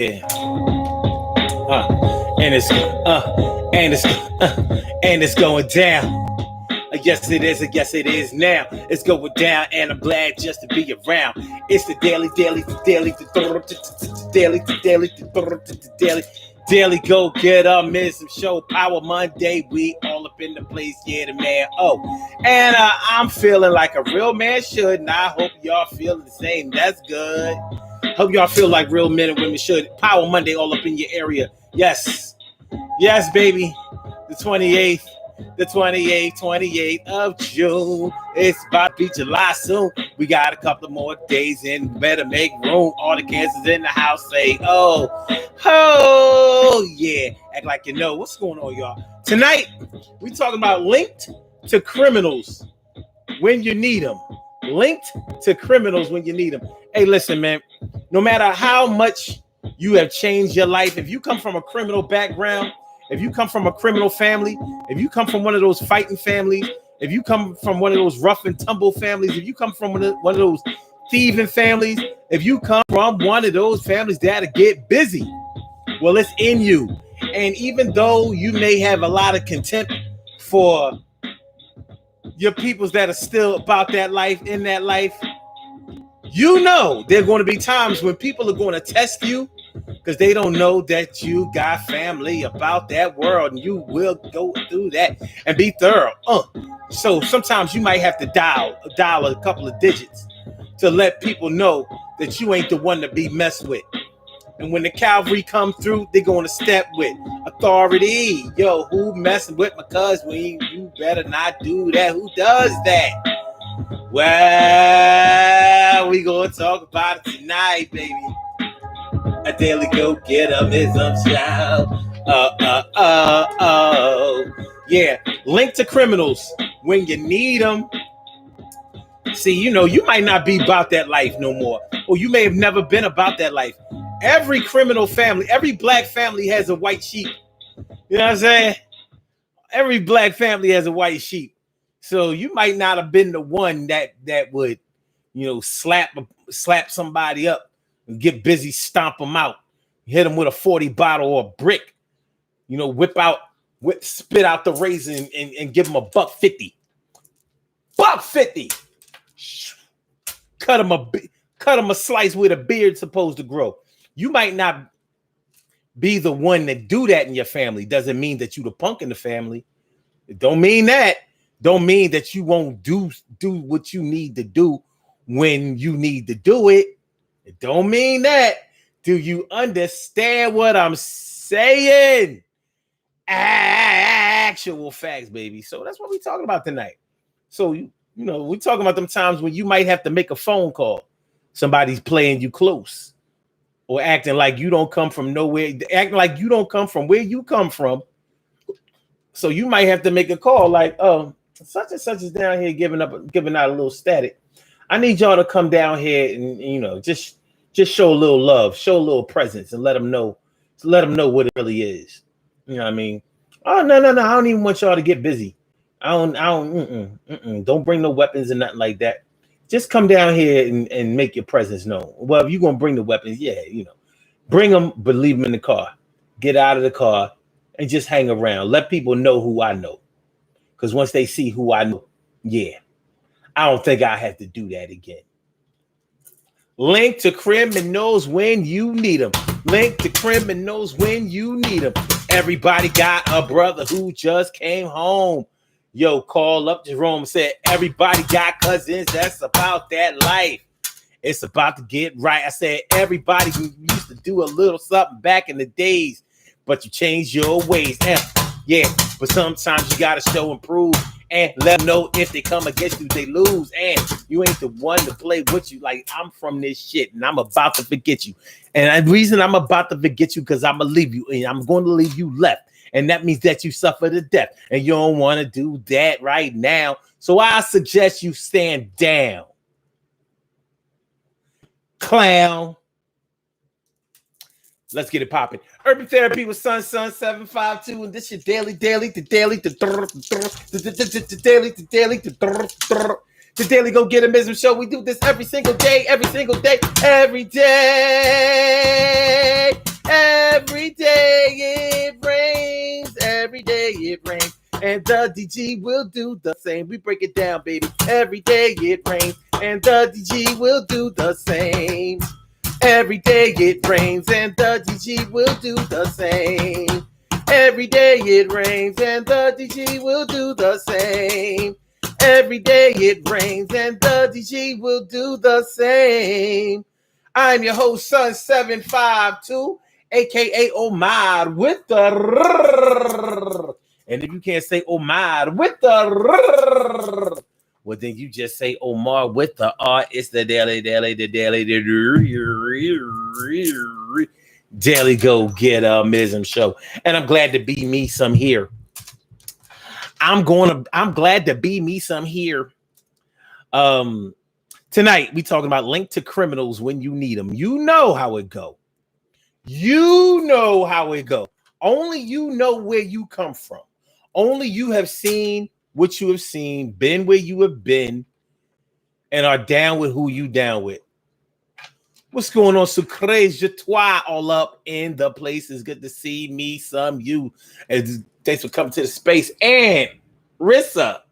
Yeah. And it's and it's going down. Yes, it is. Yes, it is now. It's going down, and I'm glad just to be around. It's the daily go get up, miss some show power Monday. We all up in the place, yeah, the man. Oh, and I'm feeling like a real man should, and I hope y'all feeling the same. That's good. Hope y'all feel like real men and women should. Power Monday all up in your area. Yes, baby. The 28th. The 28th of June. It's about to be July soon. We got a couple more days and better make room. All the cancers in the house say, oh, yeah. Act like you know what's going on, y'all. Tonight, we talking about linked to criminals when you need them. Linked to criminals when you need them. Hey, listen, man. No matter how much you have changed your life, if you come from a criminal background, if you come from a criminal family, if you come from one of those fighting families, if you come from one of those rough and tumble families, if you come from one of those thieving families, if you come from one of those families that'll get busy, well, it's in you. And even though you may have a lot of contempt for your peoples that are still about that life, in that life, you know there are going to be times when people are going to test you, because they don't know that you got family about that world, and you will go through that and be thorough. So sometimes you might have to dial a couple of digits to let people know that you ain't the one to be messed with. And when the cavalry come through, they're going to step with authority. Yo, who messing with my cousin? You better not do that. Who does that? Well, we going to talk about it tonight, baby. A daily go-getter-ism child. Yeah, linked to criminals when you need them. See, you know, you might not be about that life no more, or you may have never been about that life. Every criminal family, every black family has a white sheep. You know what I'm saying? Every black family has a white sheep. So you might not have been the one that would, you know, slap somebody up and get busy, stomp them out, hit them with a 40 bottle or a brick, you know, spit out the razor and give them a $1.50. $1.50. Cut them a slice where the beard's supposed to grow. You might not be the one that do that in your family. Doesn't mean that you the punk in the family. It don't mean that. Don't mean that you won't do what you need to do when you need to do it. It don't mean that. Do you understand what I'm saying? Actual facts, baby. So that's what we're talking about tonight. So, you know, we're talking about them times when you might have to make a phone call. Somebody's playing you close or acting like you don't come from nowhere, acting like you don't come from where you come from. So you might have to make a call like, such and such is down here giving out a little static. I need y'all to come down here and, you know, just show a little love, show a little presence, and let them know what it really is. You know what I mean? Oh, no. I don't even want y'all to get busy. Don't bring no weapons and nothing like that. Just come down here and make your presence known. Well, if you're going to bring the weapons, yeah, you know, bring them, but leave them in the car. Get out of the car and just hang around. Let people know who I know. Because once they see who I know, yeah, I don't think I have to do that again. Link to criminals when you need them. Link to criminals when you need them. Everybody got a brother who just came home. Yo, call up Jerome and said, everybody got cousins that's about that life. It's about to get right. I said, everybody who used to do a little something back in the days, but you changed your ways. Yeah, but sometimes you got to show and prove and let them know if they come against you, they lose. And you ain't the one to play with you. Like, I'm from this shit and I'm about to forget you. And the reason I'm about to forget you because I'm going to leave you and I'm going to leave you left. And that means that you suffer to death. And you don't want to do that right now. So I suggest you stand down. Clown. Let's get it popping. Urban Therapy with Sun 752, and this is your daily, the daily go get a mism show. We do this every single day, every day. it rains, and the DG will do the same. We break it down, baby. Every day it rains, and the DG will do the same. Every day it rains, and the DG will do the same. Every day it rains, and the DG will do the same. Every day it rains, and the DG will do the same. I'm your host, Son 752, aka Omar with the. And if you can't say Omar with the, well, then you just say Omar with the R. It's the daily go get mism show. And I'm glad to be me some here. I'm glad to be me some here. Tonight we talking about link to criminals when you need them. You know how it go. You know how it go. Only you know where you come from. Only you have seen what you have seen, been where you have been, and are down with who you down with. What's going on? Sucre je toi all up in the place. It's good to see me, some you. And thanks for coming to the space. And Rissa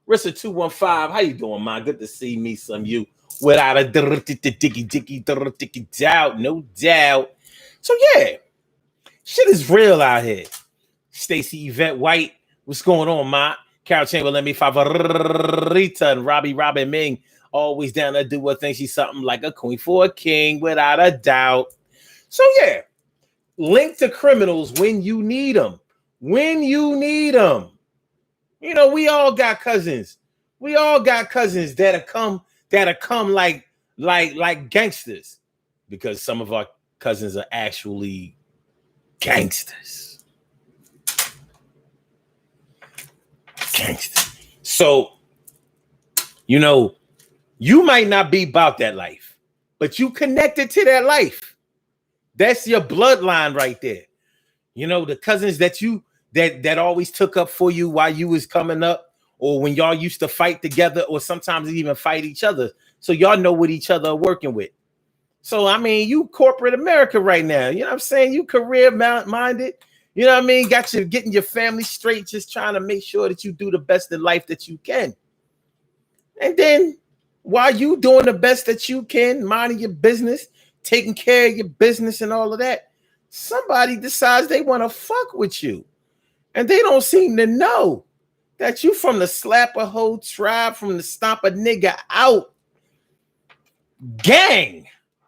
215, how you doing, man? Good to see me, some you. Without a doubt, no doubt. So yeah, shit is real out here. Stacy Yvette White, what's going on, ma? Carol Chamberlain, me favorita, and Robbie Robin Ming, always down to do what thinks she's something like a queen for a king, without a doubt. So yeah, link to criminals when you need them. When you need them. You know, we all got cousins. We all got cousins that come like gangsters, because some of our cousins are actually gangsters. So, you know, you might not be about that life, but you connected to that life. That's your bloodline right there. You know, the cousins that you that always took up for you while you was coming up, or when y'all used to fight together, or sometimes even fight each other. So y'all know what each other are working with. So, I mean, you corporate America right now. You know what I'm saying? You career minded. You know what I mean? Got you getting your family straight, just trying to make sure that you do the best in life that you can. And then while you doing the best that you can, minding your business, taking care of your business and all of that, somebody decides they want to fuck with you. And they don't seem to know that you from the slap a hoe tribe, from the stomp a nigga out gang.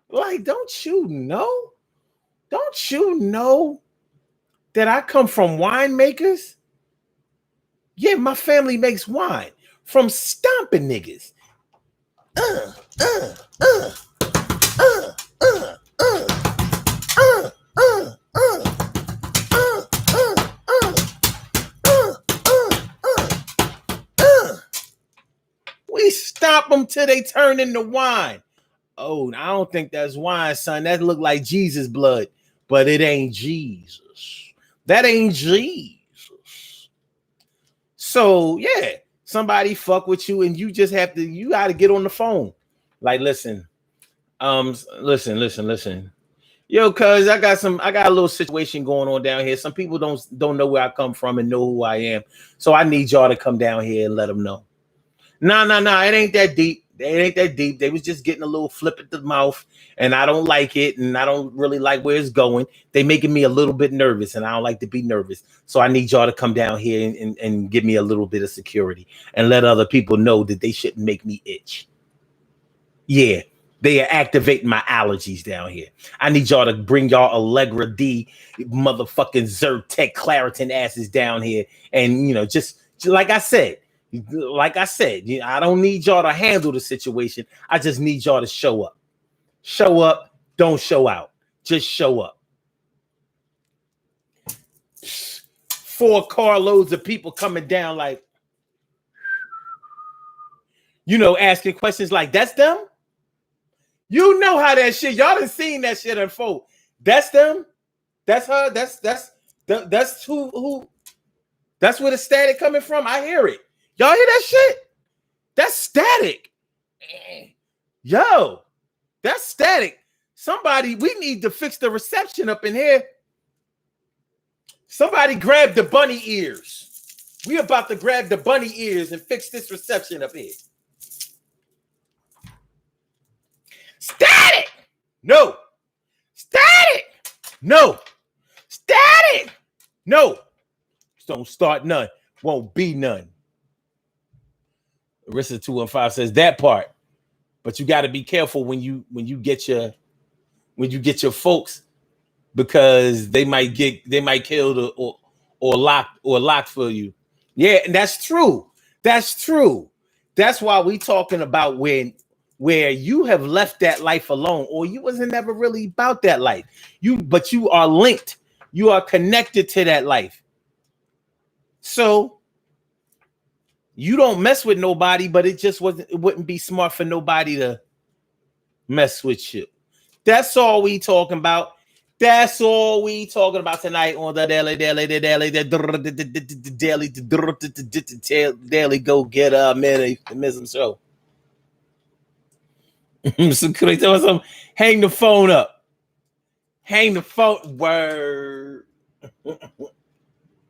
Like, don't you know? Don't you know that I come from winemakers? Yeah, my family makes wine from stomping niggas. We stomp them till they turn into wine. Oh, I don't think that's wine, son. That look like Jesus blood, but it ain't Jesus. That ain't Jesus. So yeah, somebody fuck with you, and you just have to. You got to get on the phone. Like, listen. Yo, cuz I got a little situation going on down here. Some people don't know where I come from and know who I am. So I need y'all to come down here and let them know. No, it ain't that deep. It ain't that deep. They was just getting a little flip at the mouth, and I don't like it, and I don't really like where it's going. They making me a little bit nervous, and I don't like to be nervous. So I need y'all to come down here and give me a little bit of security and let other people know that they shouldn't make me itch. Yeah, they are activating my allergies down here. I need y'all to bring y'all Allegra D, motherfucking Zyrtec Claritin asses down here, and you know, just like I said, I don't need y'all to handle the situation. I just need y'all to show up. Show up, don't show out. Just show up. 4 carloads of people coming down, like, you know, asking questions like, that's them? You know how that shit, y'all done seen that shit unfold. That's them? That's her? That's who? That's where the static coming from? I hear it. Y'all hear that shit? That's static. Yo, that's static. Somebody, we need to fix the reception up in here. Somebody grab the bunny ears. We about to grab the bunny ears and fix this reception up here. Static! No. Static! No. Static! No. Don't start none. Won't be none. Arista 215 says that part. But you got to be careful when you get your folks, because they might kill or lock for you. Yeah, and that's true. That's true. That's why we talking about where you have left that life alone, or you wasn't never really about that life. But you are linked. You are connected to that life. So you don't mess with nobody, but it wouldn't be smart for nobody to mess with you. That's all we talking about. That's all we talking about tonight on the daily go get minimum show. So could I tell us something? Hang the phone up. Hang the phone. Word.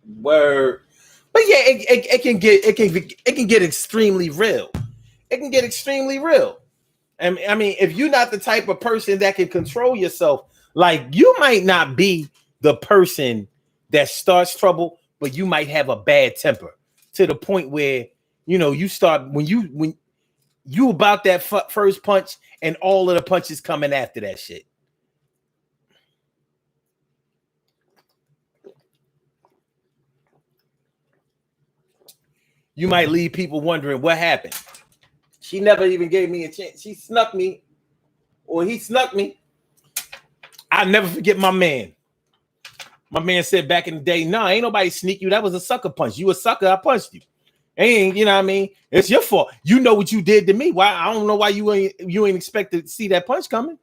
Word. But yeah, it can get extremely real. It can get extremely real. And I mean, if you're not the type of person that can control yourself, like you might not be the person that starts trouble, but you might have a bad temper to the point where you start when you about that first punch and all of the punches coming after that shit. You might leave people wondering what happened. She never even gave me a chance. She snuck me, or he snuck me. I'll never forget my man. My man said back in the day, "No, ain't nobody sneak you. That was a sucker punch. You a sucker. I punched you. Ain't you know what I mean? It's your fault. You know what you did to me. Why? I don't know why you ain't expect to see that punch coming."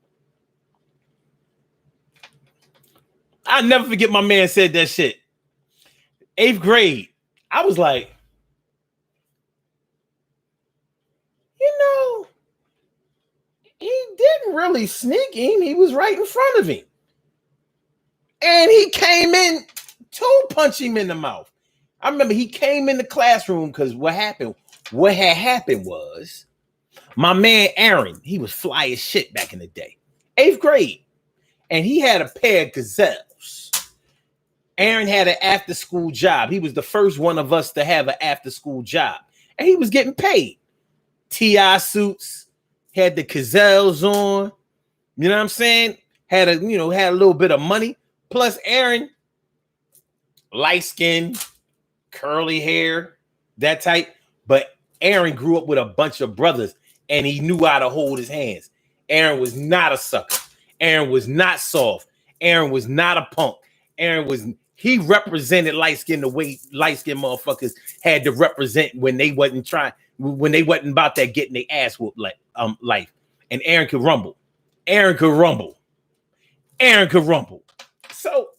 I'll never forget my man said that shit. 8th grade. I was like, he didn't really sneak him. He was right in front of him. And he came in to punch him in the mouth. I remember he came in the classroom because what had happened was my man Aaron, he was fly as shit back in the day. 8th grade. And he had a pair of gazelles. Aaron had an after-school job. He was the first one of us to have an after-school job. And he was getting paid. TI suits, had the gazelles on. You know what I'm saying? Had a little bit of money. Plus Aaron, light skin, curly hair, that type. But Aaron grew up with a bunch of brothers and he knew how to hold his hands. Aaron was not a sucker. Aaron was not soft. Aaron was not a punk. He represented light skin the way light skin motherfuckers had to represent when they wasn't about that getting their ass whooped life. And Aaron could rumble. So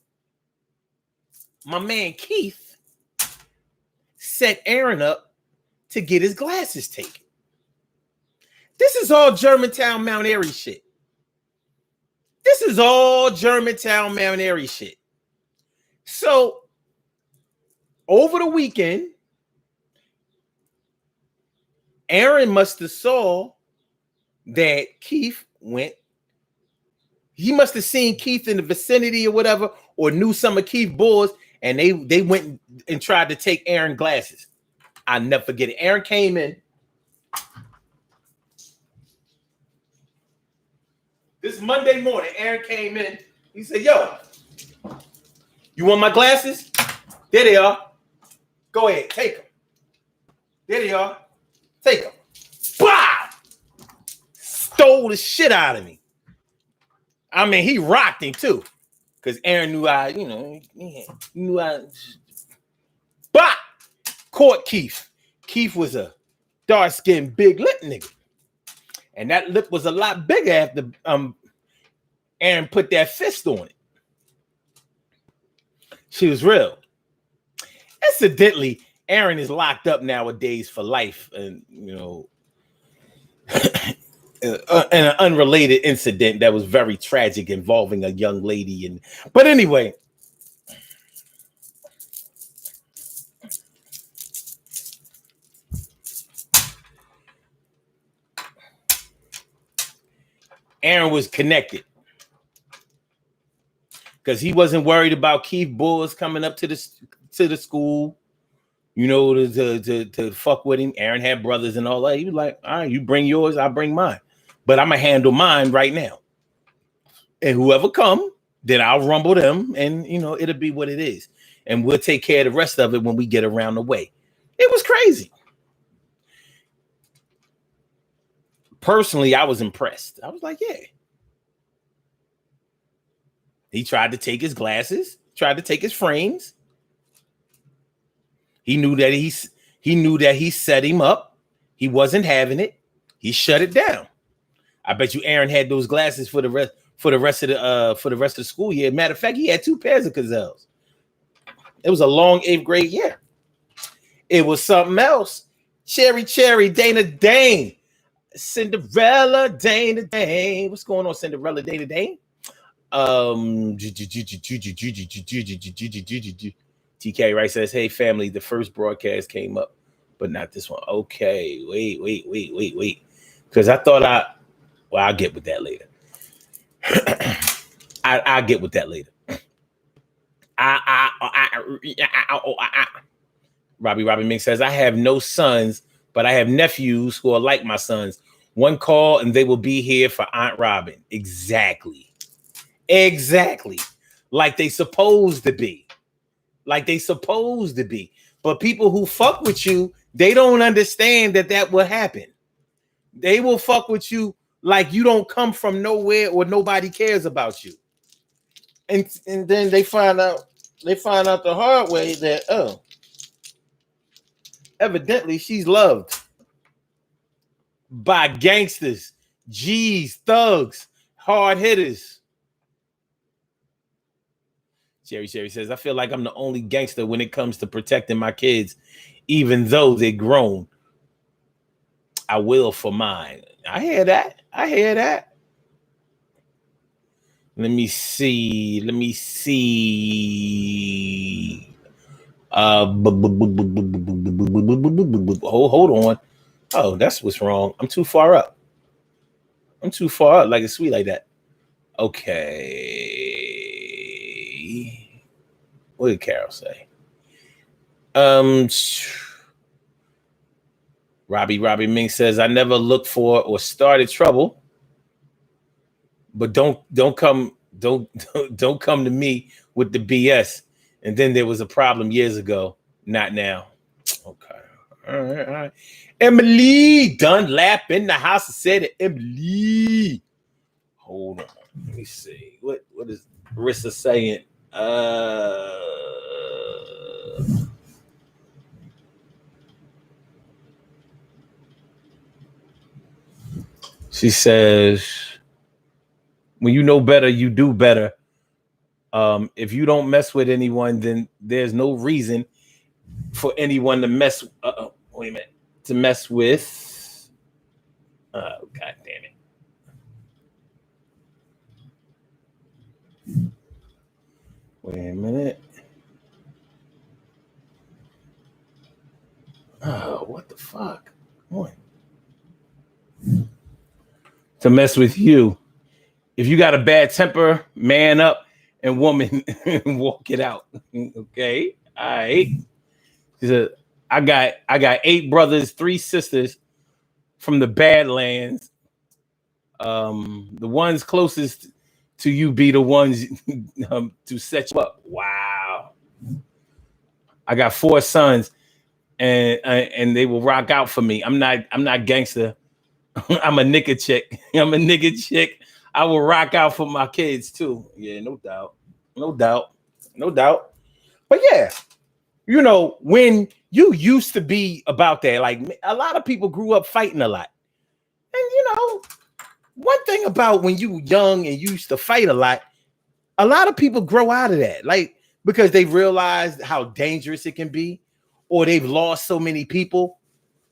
my man Keith set Aaron up to get his glasses taken. This is all Germantown Mount Airy shit. So over the weekend, Aaron must have saw that Keith went. He must have seen Keith in the vicinity or whatever, or knew some of Keith's boys, and they went and tried to take Aaron's glasses. I'll never forget it. Aaron came in. This Monday morning, Aaron came in. He said, "Yo, you want my glasses? There they are. Go ahead, take them. There they are. Take them." Wow! Stole the shit out of me. I mean, he rocked him too, because Aaron knew he knew I. But caught Keith. Keith was a dark-skinned, big lip nigga. And that lip was a lot bigger after Aaron put that fist on it. She was real. Incidentally, Aaron is locked up nowadays for life, and an unrelated incident that was very tragic involving a young lady. But anyway, Aaron was connected because he wasn't worried about Keith Bulls coming up to the school, you know, to fuck with him. Aaron had brothers and all that. He was like, all right, you bring yours, I'll bring mine. But I'm going to handle mine right now. And whoever come, then I'll rumble them, and, you know, it'll be what it is. And we'll take care of the rest of it when we get around the way. It was crazy. Personally, I was impressed. I was like, yeah. He tried to take his glasses, tried to take his frames. He knew that he set him up. He wasn't having it. He shut it down. I bet you Aaron had those glasses for the rest of the school year. Matter of fact, he had 2 pairs of gazelles. It was a long 8th grade year. It was something else. Cherry, Dana Dane. Cinderella, Dana Dane. What's going on, Cinderella, Dana Dane? TK Wright says, hey, family, the first broadcast came up, but not this one. Okay, wait. Because I thought I'll get with that later. I'll get with that later. Robbie Mink says, I have no sons, but I have nephews who are like my sons. One call and they will be here for Aunt Robin. Exactly. Like they supposed to be. But people who fuck with you, they don't understand that will happen. They will fuck with you like you don't come from nowhere or nobody cares about you. And then they find out the hard way that, evidently she's loved by gangsters, G's, thugs, hard hitters. Sherry says, I feel like I'm the only gangster when it comes to protecting my kids, even though they're grown. I will for mine. I hear that. Let me see. Hold on. Oh, that's what's wrong. I'm too far up. Like it's sweet like that. Okay. What did Carol say? Robbie Ming says, I never looked for or started trouble, but don't come to me with the BS. And then there was a problem years ago, not now. Okay. All right. Emily Dunlap in the house. I said it. Emily. Hold on. Let me see. What is Marissa saying? She says, when you know better, you do better. If you don't mess with anyone, then there's no reason for anyone to mess. Wait a minute. To mess with. God damn it. Wait a minute. Oh, what the fuck? What? To mess with you. If you got a bad temper, man up and woman walk it out. Okay. All right. She said, I got 8 brothers, 3 sisters from the Badlands. The ones closest to you be the ones to set you up. Wow. I got 4 sons, and they will rock out for me. I'm not gangster. I'm a nigga chick. I will rock out for my kids too. Yeah, no doubt. But yeah, you know, when you used to be about that, like a lot of people grew up fighting a lot. And you know, one thing about when you were young and you used to fight a lot of people grow out of that, like because they realized how dangerous it can be, or they've lost so many people.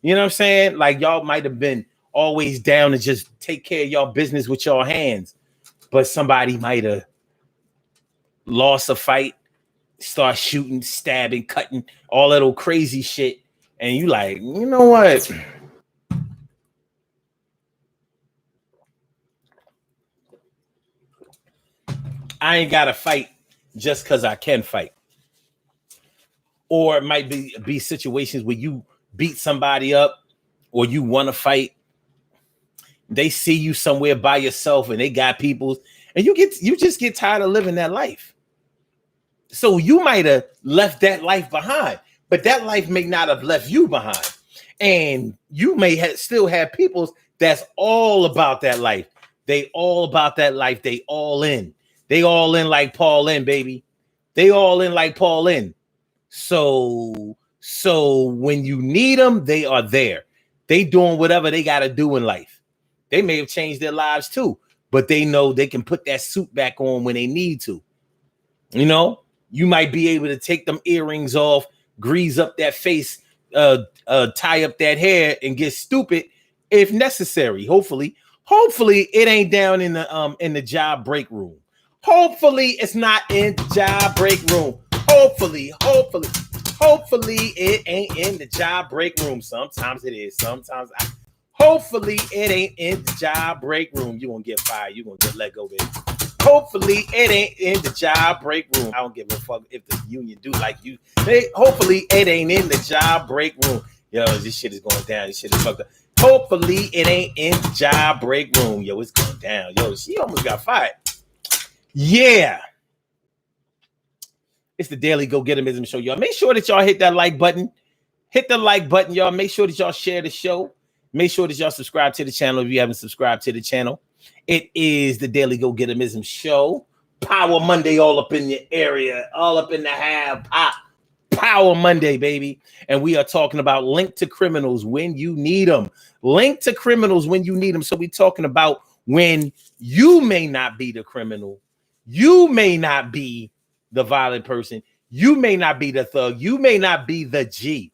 You know what I'm saying? Like y'all might have been always down to just take care of y'all business with your hands, but somebody might have lost a fight, start shooting, stabbing, cutting, all that old crazy shit, and you like, you know what? I ain't gotta fight just because I can fight. Or it might be situations where you beat somebody up or you want to fight. They see you somewhere by yourself and they got people, and you just get tired of living that life. So you might have left that life behind, but that life may not have left you behind. And you may still have people that's all about that life. They all about that life. They all in. They all in like Paul in, baby. They all in like Paul in. So when you need them, they are there. They doing whatever they got to do in life. They may have changed their lives too, but they know they can put that suit back on when they need to. You know, you might be able to take them earrings off, grease up that face, tie up that hair, and get stupid if necessary. Hopefully it ain't down in the job break room. Hopefully it's not in the job break room. Hopefully it ain't in the job break room. Sometimes it is. Hopefully it ain't in the job break room. You gonna get fired. You gonna get let go, baby. Hopefully it ain't in the job break room. I don't give a fuck if the union do like you. Hopefully it ain't in the job break room. Yo, this shit is going down. This shit is fucked up. Hopefully it ain't in the job break room. Yo, it's going down. Yo, she almost got fired. Yeah. It's the Daily Go Getimism Show, y'all. Make sure that y'all hit that like button. Hit the like button, y'all. Make sure that y'all share the show. Make sure that y'all subscribe to the channel if you haven't subscribed to the channel. It is the Daily Go Getimism Show. Power Monday all up in your area. All up in the half. Power Monday, baby. And we are talking about link to criminals when you need them. Link to criminals when you need them. So we're talking about when you may not be the criminal. You may not be the violent person. You may not be the thug. You may not be the G.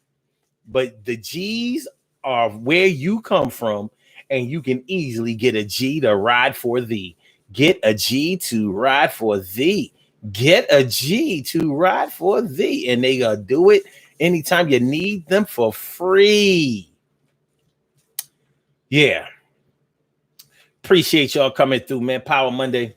But the G's are where you come from, and you can easily get a G to ride for thee. Get a G to ride for thee. Get a G to ride for thee. And they gonna do it anytime you need them for free. Yeah. Appreciate y'all coming through, man. Power Monday.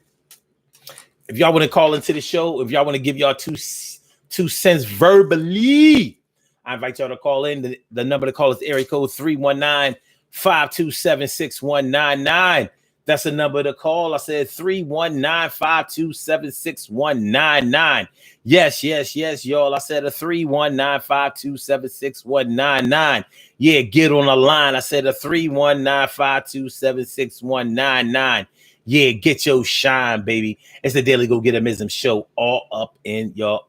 If y'all want to call into the show, if y'all want to give y'all two cents verbally, I invite y'all to call in. The number to call is area code 319-527-6199. That's the number to call. I said 319-527-6199. Yes, y'all. I said a 319-527-6199. Yeah, get on the line. I said a 319-527-6199. Yeah, get your shine, baby. It's the Daily Go Getimism Show. All up in your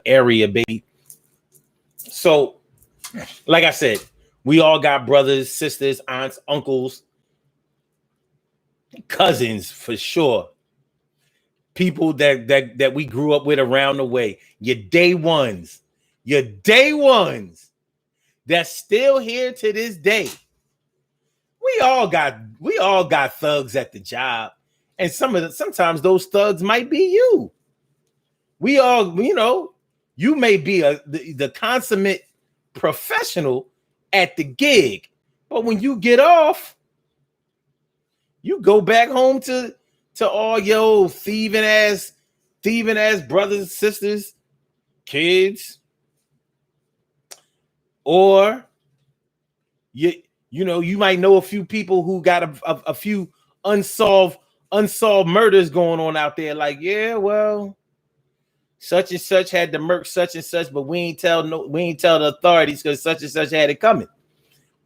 area, baby. So, like I said, we all got brothers, sisters, aunts, uncles, cousins for sure. People that we grew up with around the way. Your day ones that's still here to this day. We all got thugs at the job, and sometimes those thugs might be you. We all, you may be the consummate professional at the gig, but when you get off, you go back home to all your thieving ass brothers, sisters, kids, or you might know a few people who got a few unsolved murders going on out there. Like, yeah, well, such and such had to murk such and such, but we ain't tell the authorities because such and such had it coming.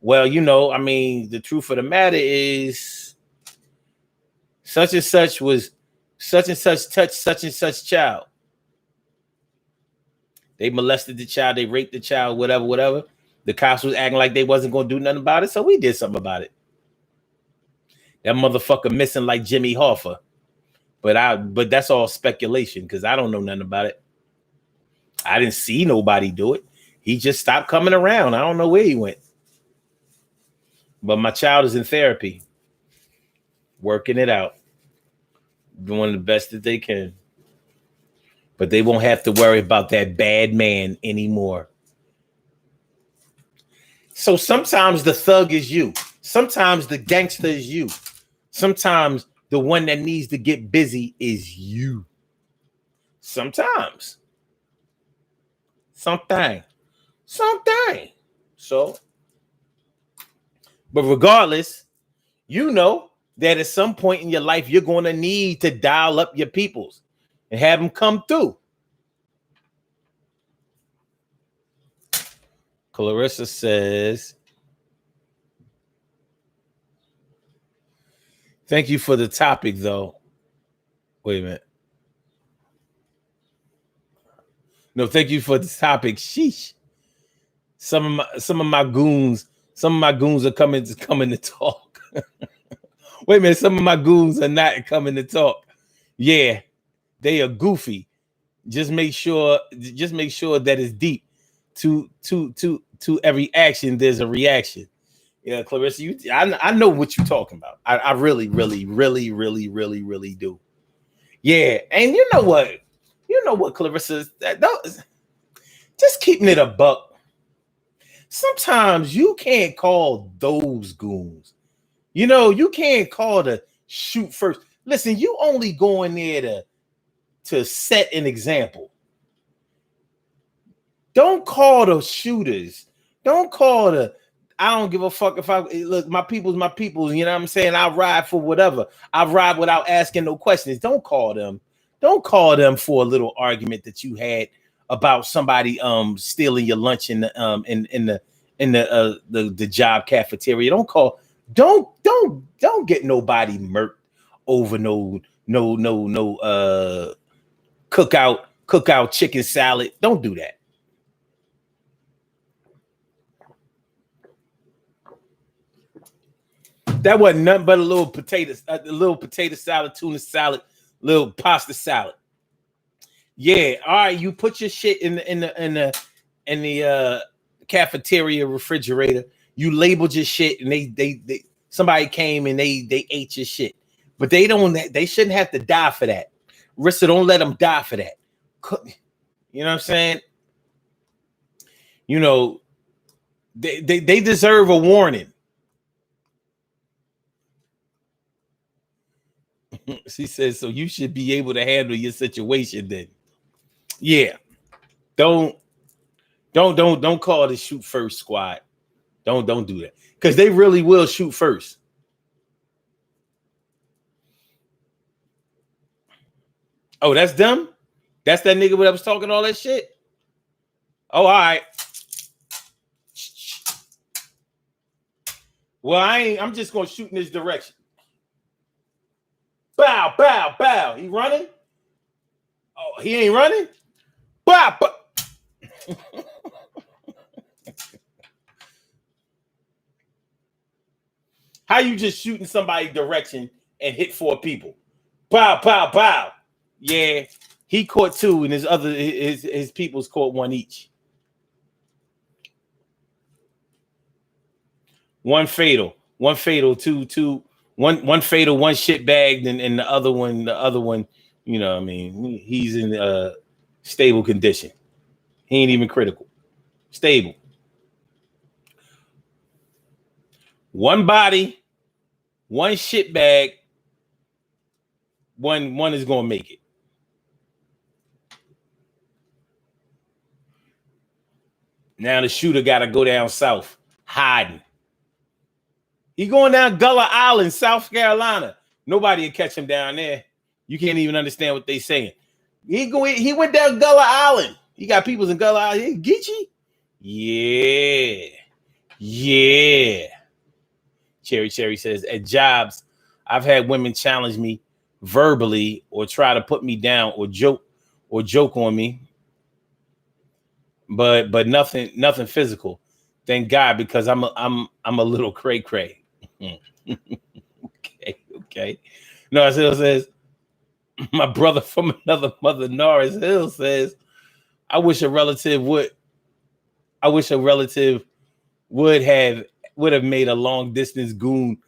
Well, the truth of the matter is such and such was such and such touched such and such child. They molested the child, they raped the child, whatever. The cops was acting like they wasn't going to do nothing about it, so we did something about it. That motherfucker missing like Jimmy Hoffa. But that's all speculation because I don't know nothing about it. I didn't see nobody do it. He just stopped coming around. I don't know where he went. But my child is in therapy, working it out, doing the best that they can. But they won't have to worry about that bad man anymore. So sometimes the thug is you. Sometimes the gangster is you. Sometimes the one that needs to get busy is you. Sometimes. Something. So, but regardless, you know that at some point in your life, you're going to need to dial up your peoples and have them come through. Clarissa says, thank you for the topic, though. Wait a minute. No, thank you for the topic. Sheesh. Some of my goons are coming to talk. Wait a minute, some of my goons are not coming to talk. Yeah, they are goofy. Just make sure that it's deep. To every action, there's a reaction. Yeah, Clarissa, I know what you're talking about. I really do. Yeah, and you know what, Clarissa, just keeping it a buck. Sometimes you can't call those goons. You know, you can't call the shoot first. Listen, you only going there to set an example. Don't call the shooters. Don't call I don't give a fuck if look, my people's my people's, you know what I'm saying? I ride for whatever. I ride without asking no questions. Don't call them. Don't call them for a little argument that you had about somebody stealing your lunch in the the job cafeteria. Don't get nobody murked over no cookout chicken salad. Don't do that. That wasn't nothing but a little potato salad, tuna salad, little pasta salad. Yeah, all right. You put your shit in the cafeteria refrigerator. You labeled your shit, and they somebody came and they ate your shit. But they shouldn't have to die for that. Rissa, don't let them die for that. You know what I'm saying? You know, they deserve a warning. She says, so you should be able to handle your situation then. Yeah. Don't call the shoot first squad. Don't do that. Because they really will shoot first. Oh, that's them? That's that nigga that was talking all that shit? Oh, all right. Well, I'm just gonna shoot in this direction. Bow, bow, bow. He running? Oh, he ain't running? Bow, bow. How you just shooting somebody direction and hit 4 people? Bow, bow, bow. Yeah, he caught 2, and his people's caught 1 each. One fatal, 2, 1 fatal, 1 shit bagged, and the other one, you know, what I mean, he's in stable condition. He ain't even critical. Stable. 1 body, 1 shit bag, one is gonna make it. Now the shooter gotta go down south, hiding. He going down Gullah Island, South Carolina. Nobody will catch him down there. You can't even understand what they saying. He went down Gullah Island. He got people in Gullah Island. Geechee? Yeah. Cherry says, at jobs, I've had women challenge me verbally or try to put me down or joke on me. But nothing physical. Thank God, because I'm a little cray. Okay. No, Hill says, my brother from another mother, Norris Hill says, I wish a relative would have made a long distance goon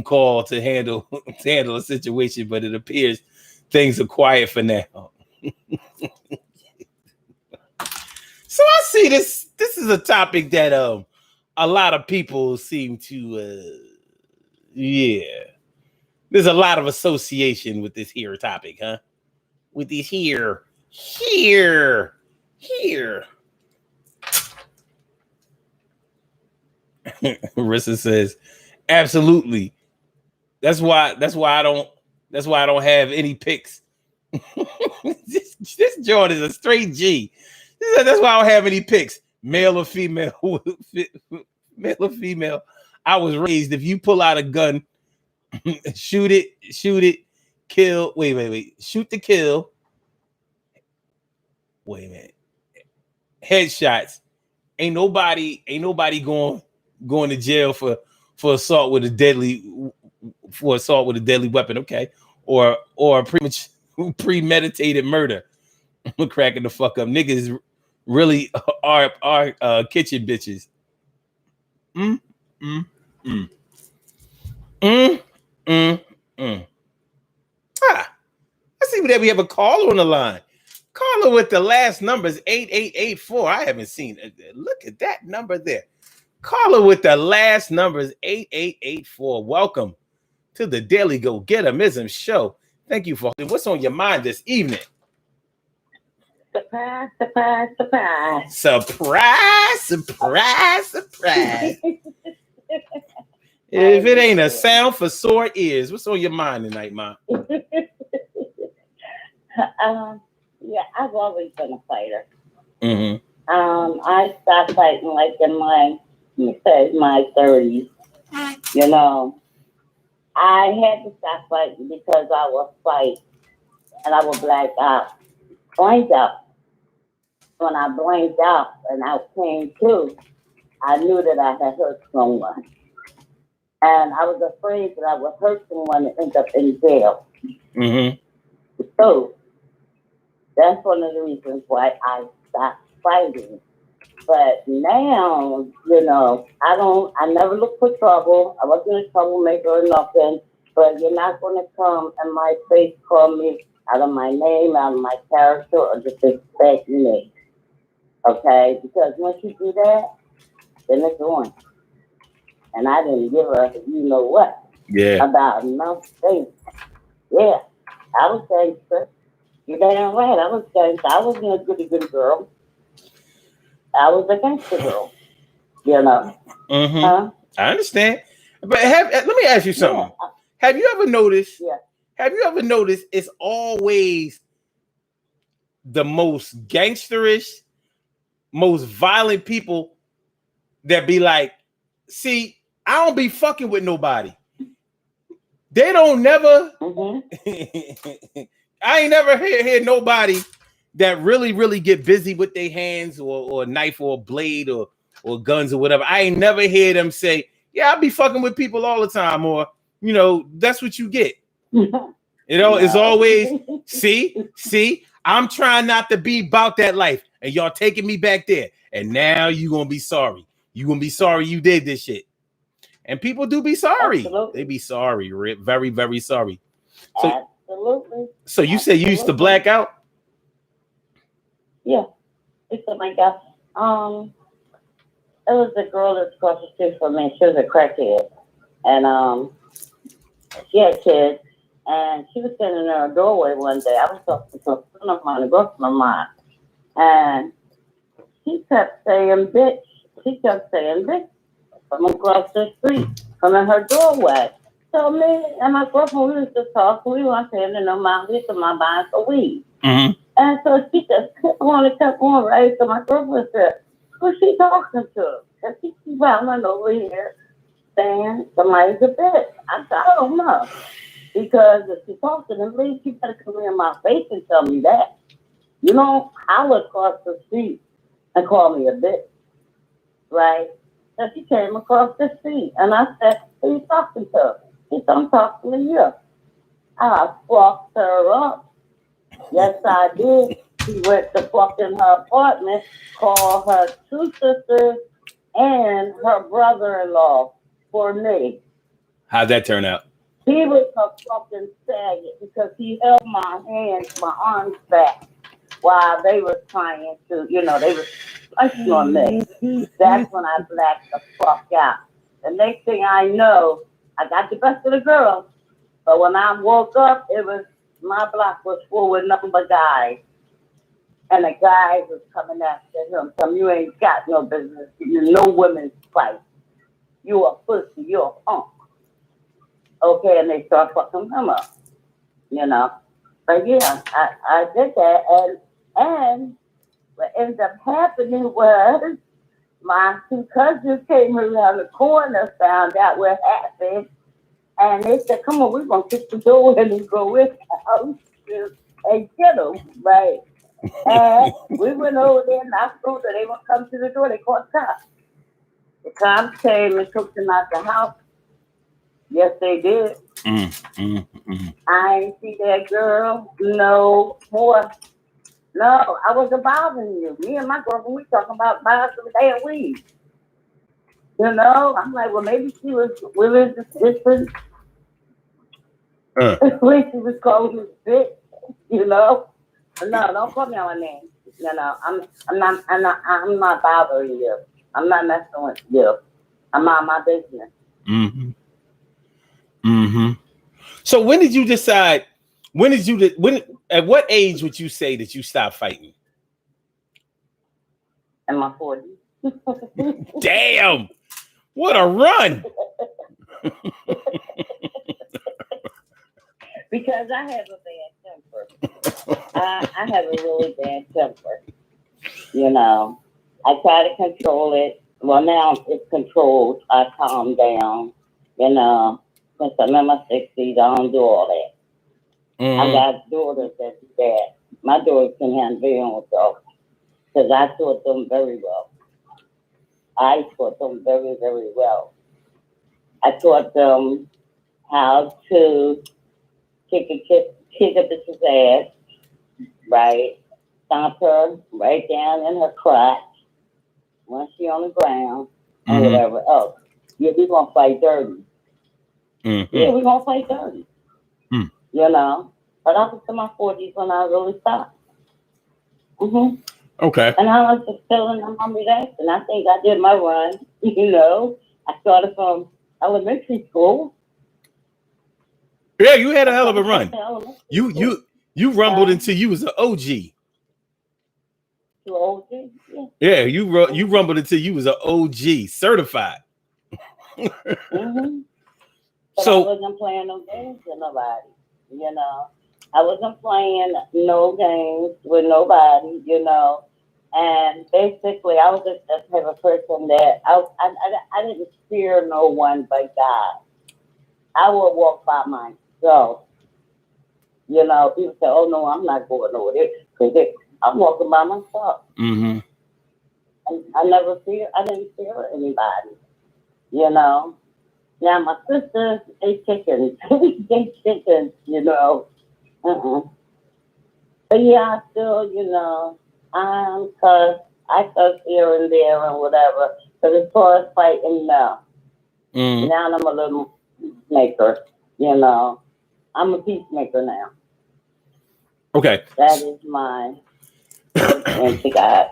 call to handle a situation, but it appears things are quiet for now. So I see this is a topic that a lot of people seem to There's a lot of association with this here topic, huh? With these here. Rissa says, absolutely. That's why I don't have any picks. this Jordan is a straight G. That's why I don't have any picks. Male or female. Male or female. I was raised, if you pull out a gun, shoot it, kill. Wait. Shoot to kill. Wait a minute. Headshots. Ain't nobody going to jail for assault with a deadly weapon, okay? Or premeditated murder. I'm cracking the fuck up. Niggas really are kitchen bitches. I see that we have a caller on the line. Caller with the last numbers 8884. I haven't seen it. Look at that number there. Caller with the last numbers 8884. Welcome to the Daily Go Getimism show. Thank you for what's on your mind this evening. Surprise. If it ain't a sound for sore ears, what's on your mind tonight, Ma? Yeah, I've always been a fighter. Mm-hmm. I stopped fighting like in my 30s. You know, I had to stop fighting because I would fight and I would black out. Blanked out. When I blanked out and I came to, I knew that I had hurt someone. And I was afraid that I would hurt someone and end up in jail. Mm-hmm. So that's one of the reasons why I stopped fighting. But now, you know, I never look for trouble. I wasn't a troublemaker or nothing. But you're not going to come in my face, call me out of my name, out of my character, or disrespect me. Okay? Because once you do that, then it's on. And I didn't give a you know what about nothing. Yeah, I was gangster. You're damn right, I was gangster. I wasn't a goody girl. I was a gangster girl. You know. Mm-hmm. Huh? I understand. But let me ask you something. Yeah. Have you ever noticed? Yeah. Have you ever noticed it's always the most gangsterish, most violent people that be like, see, I don't be fucking with nobody. They don't never. Mm-hmm. I ain't never hear nobody that really get busy with their hands or a knife or a blade or guns or whatever. I ain't never hear them say, yeah, I be fucking with people all the time, or, you know, that's what you get. You know, it's always, see, I'm trying not to be about that life, and y'all taking me back there. And now you gonna be sorry. You gonna be sorry you did this shit. And people do be sorry. Absolutely. They be sorry, very, very sorry. So, absolutely. So you say you used to black out? Yeah. It's like that. It was a girl that's across the street from me. She was a crackhead. And she had kids. And she was sitting in her doorway one day. I was talking to a friend of mine, a girlfriend of mine. And she kept saying, bitch. She kept saying, bitch. From across the street, from in her doorway. So me and my girlfriend, we used to talk. We weren't paying no mind. We used to my buying for weed. Mm-hmm. And so she just kept on, right? So my girlfriend said, who's she talking to? And she keep running over here saying somebody's a bitch. I said, I don't know. Because if she talks to them, please, she better come in my face and tell me that. You don't holler across the street and call me a bitch. Right? So she came across the street, and I said, who are you talking to? She said, I'm talking to you. I fucked her up. Yes, I did. She went to fucking her apartment, called her two sisters and her brother-in-law for me. How'd that turn out? He was a fucking faggot because he held my arms back while they were trying to, you know, they were pushing on me. That's when I blacked the fuck out. The next thing I know, I got the best of the girl, But when I woke up, my block was full with nothing but guys. And the guy was coming after him. Some you ain't got no business. You no women's fight. You a pussy. You a punk. Okay, and they start fucking him up. But yeah, I did that, and what ended up happening was my two cousins came around the corner, found out what happened, and they said, "Come on, we're gonna kick the door in and go in the house and get them, right?" And we went over there, knocked on the door. They won't come to the door. They called cops. The cops came and took them out the house. Yes, they did. I ain't see that girl no more. No, I wasn't bothering you. Me and my girlfriend, we talking about buying some damn weed. I'm like, well, maybe she was willing to listen when she was calling me bitch. No, don't call me on my name. I'm not bothering you. I'm not messing with you. I'm on my business. So when did you decide? At what age would you say that you stopped fighting? In my 40s. Damn! What a run! Because I have a bad temper. I have a really bad temper. I try to control it. Well, now it's controlled. I calm down. Since I'm in my 60s, I don't do all that. I got daughters that do that. My daughters can handle their own stuff because I taught them very well. I taught them very, very well. I taught them how to kick a bitch's ass, right? Stomp her right down in her crotch once she on the ground and whatever else. Yeah, we're going to fight dirty. Yeah, we're going to fight dirty. But I was in my 40s when I really stopped. Okay. And I was just chilling and I'm relaxing. I think I did my run. I started from elementary school. Yeah, you had a hell of a run. You rumbled until you was an OG. You OG? Yeah, you rumbled until you was an OG, certified. But I wasn't playing no games with nobody. I wasn't playing no games with nobody. And basically, I was just the type of person that I didn't fear no one but God. I would walk by myself. People say, "Oh no, I'm not going over there," because I'm walking by myself. And I didn't fear anybody. Now my sisters, they chickens, But yeah, I still, I cuss here and there and whatever. But as far as fighting, no. Now I'm a little peacemaker, I'm a peacemaker now. Okay. That is my and to God.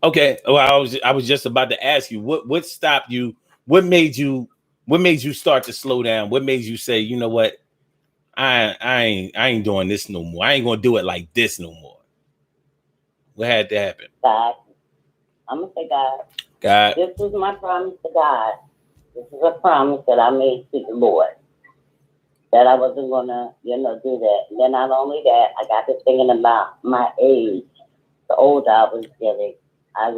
Okay. Well, I was just about to ask you what stopped you. What made you start to slow down? What made you say, you know what? I ain't doing this no more. I ain't gonna do it like this no more. What had to happen? God. I'm gonna say God. God. This was my promise to God. This is a promise that I made to the Lord. That I wasn't gonna, do that. And then not only that, I got to thinking about my age. The older I was getting, I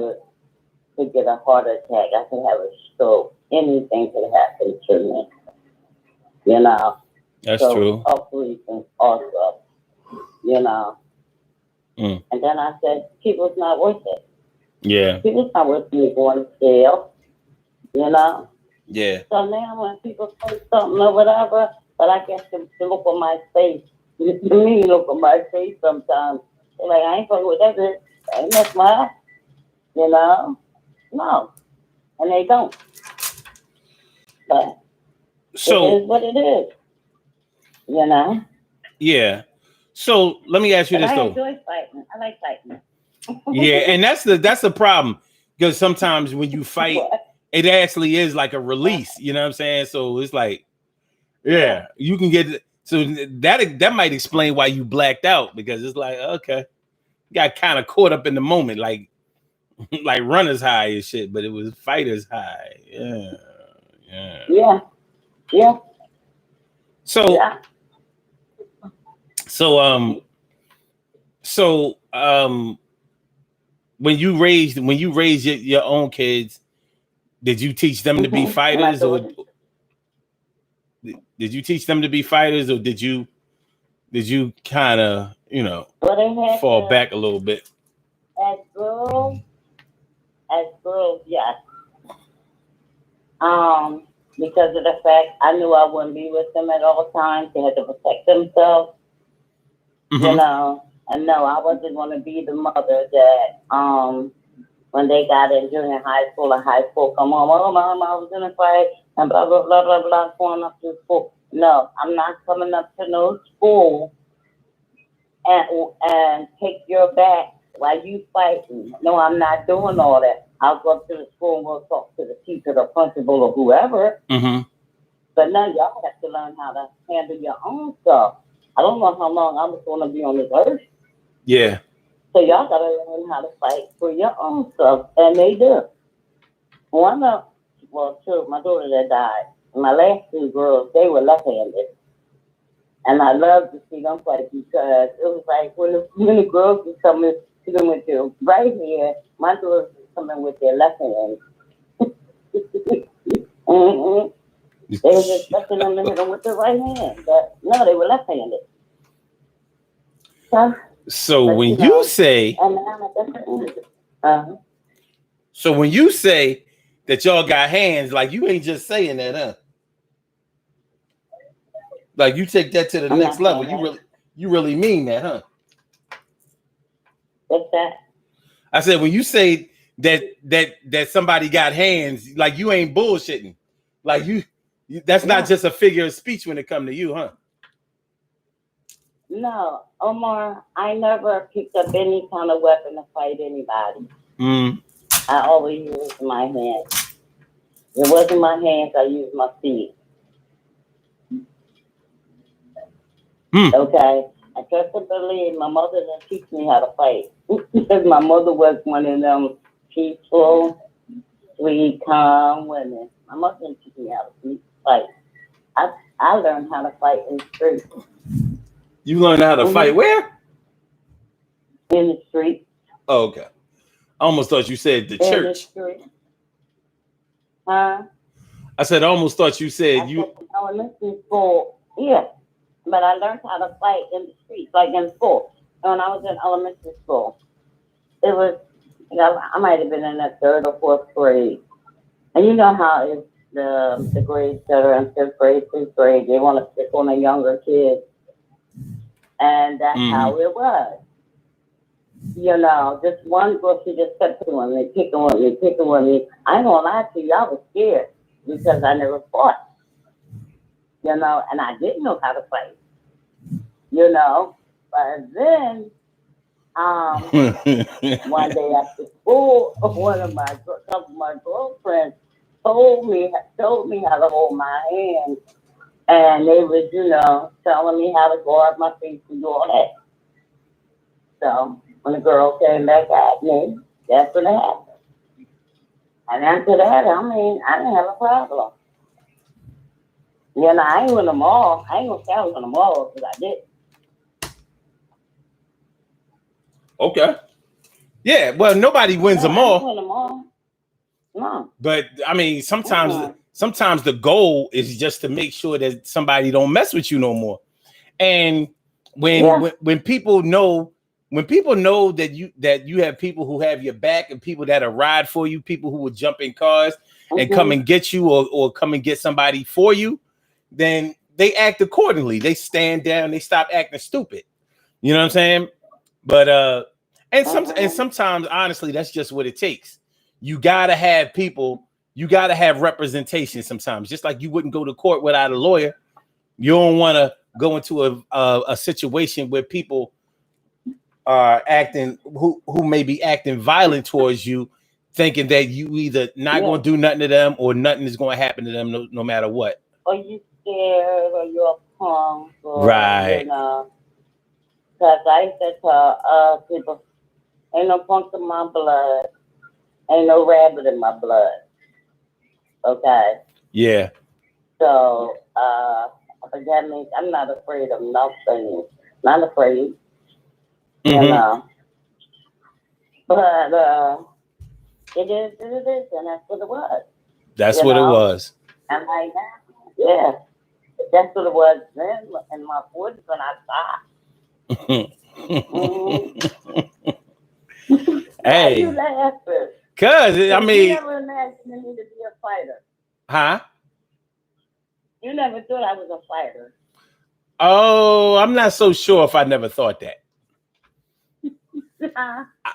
could get a heart attack. I could have a stroke. Anything could happen to me. That's true. Hopefully, also, And then I said, people's not worth it. Yeah. People's not worth me going to jail. Yeah. So now when people say something or whatever, but I guess to look on my face, to me, look on my face sometimes. They're like, I ain't fucking with that bitch. I ain't mess my, No. And they don't. But so it is what it is. Yeah. So let me ask you this I though. enjoy fighting. I like fighting. Yeah, and that's the problem. Because sometimes when you fight, it actually is like a release. You know what I'm saying? So it's like Yeah, you can get so that might explain why you blacked out, because it's like, okay, you got kind of caught up in the moment, like like runner's high and shit, but it was fighter's high. Yeah, yeah. Yeah, yeah, So yeah. so so when you raised your own kids, did you teach them to be And I fighters, or thought, did you teach them to be fighters, or did you kind of, well, they had fall to, back a little bit? as girls, yes. Um, because of the fact I knew I wouldn't be with them at all times. They had to protect themselves, you Mm-hmm. know. And no, I wasn't going to be the mother that, when they got in junior high school or high school, come home, oh, mom, I was in a fight, and blah, blah, blah, blah, blah, going up to school. No, I'm not coming up to no school and take your back while you fighting. No, I'm not doing all that. I'll go up to the school and we'll talk to the teacher, the principal, or whoever. Mm-hmm. But now y'all have to learn how to handle your own stuff. I don't know how long I'm going to be on this earth. Yeah. So y'all got to learn how to fight for your own stuff. And they do. One of, well, two, my daughter that died, my last two girls, they were left-handed. And I love to see them fight because it was like when the girls were coming to them with their right hand, my daughters were coming with their left hand. Mm-hmm. They was expecting them to hit them with their right hand, but no, they were left-handed. So But when you say, and I'm at different. so when you say that y'all got hands, like, you ain't just saying that, huh? Like, you take that to the I'm next not level. saying that. You really mean that, huh? What's that? I said, when you say that somebody got hands, like, you ain't bullshitting. Like, that's not No, just a figure of speech when it come to you, huh? no, Omar. I never picked up any kind of weapon to fight anybody. Mm. I always used my hands. It wasn't my hands. I used my feet. Mm. Okay. I trust and believe my mother didn't teach me how to fight because my mother was one of them peaceful, sweet, calm women. My mother didn't teach me how to fight. I learned how to fight in the street. You learned how to fight Mm-hmm. where? In the street. Oh, okay. I almost thought you said the In the church. street. Huh? I said, I almost thought you said I you. said in elementary school. Yeah. But I learned how to fight in the streets, like in school. And when I was in elementary school, it was, I might have been in the third or fourth grade. And you know how it's the grades that are in fifth grade, sixth grade, they want to pick on the younger kids. And that's Mm-hmm. how it was. You know, just one girl, she just kept doing me, picking on me, picking on me. I ain't gonna lie to you, I was scared because I never fought, you know, and I didn't know how to fight, you know. But then, one day after school, couple of my girlfriends told me how to hold my hand, and they was, you know, telling me how to guard my feet and do all that. So when the girl came back at me, that's what happened. And after that, I mean, I didn't have a problem. You know, I ain't win them all. I ain't gonna say I won them all because I did. Okay. Yeah. Well, nobody wins No, them I ain't all, win them all. No. but I mean, Uh-uh. sometimes the goal is just to make sure that somebody don't mess with you no more. And Yeah. when people know, that you have people who have your back, and people that'll ride for you, people who will jump in cars and come Mm-hmm. and get you, or come and get somebody for you, then they act accordingly. They stand down, they stop acting stupid. You know what I'm saying? But Mm-hmm. sometimes, honestly, that's just what it takes. You gotta have people, you gotta have representation sometimes. Just like you wouldn't go to court without a lawyer. You don't want to go into a situation where people are acting, who may be acting violent towards you, thinking that you either not Yeah. going to do nothing to them, or nothing is going to happen to them, no matter what. Or you scared or you're a punk or, Right. because I used to tell people, ain't no punk in my blood, ain't no rabbit in my blood, okay? Yeah. So, but that means I'm not afraid of nothing, not afraid, you Mm-hmm. know. But it is, and that's what it was, That's you what it know. was. And like that, yeah, that's what it was then in my 40s when I stopped. Why are you Hey, laughing? cause I Because you mean, never imagined me to be a fighter. huh? You never thought I was a fighter. Oh, I'm not so sure if I never thought that.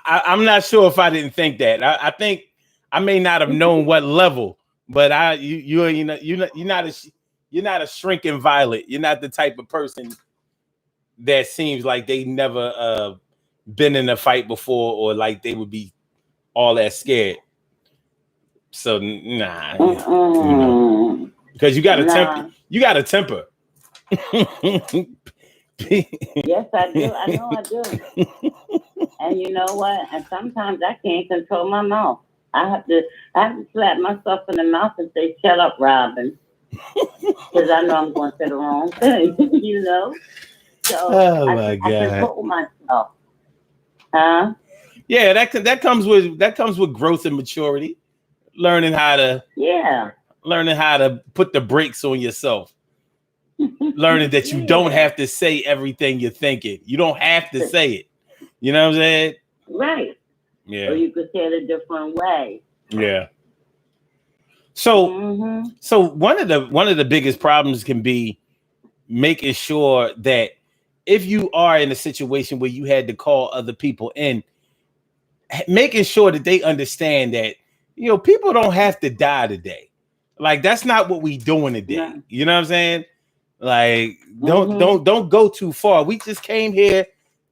I'm not sure if I didn't think that. I think I may not have known what level, but you're not a shrinking violet. You're not the type of person that seems like they never been in a fight before or like they would be all that scared. So nah, because you got a temper. Nah. You got a temper. Yes, I do. I know I do. And you know what? And sometimes I can't control my mouth. I have to slap myself in the mouth and say, "Shut up, Robin," because I know I'm going to say the wrong thing. So Oh I my God. control myself. Huh? Yeah, that comes with growth and maturity. Learning how to Yeah. put the brakes on yourself. Learning that you don't Yeah. have to say everything you're thinking. You don't have to say it. You know what I'm saying? Right. Yeah. Or you could say it a different way. Yeah. So Mm-hmm. so one of the biggest problems can be making sure that if you are in a situation where you had to call other people in, making sure that they understand that people don't have to die today. Like that's not what we doing today. No. You know what I'm saying? Like Mm-hmm. don't go too far. We just came here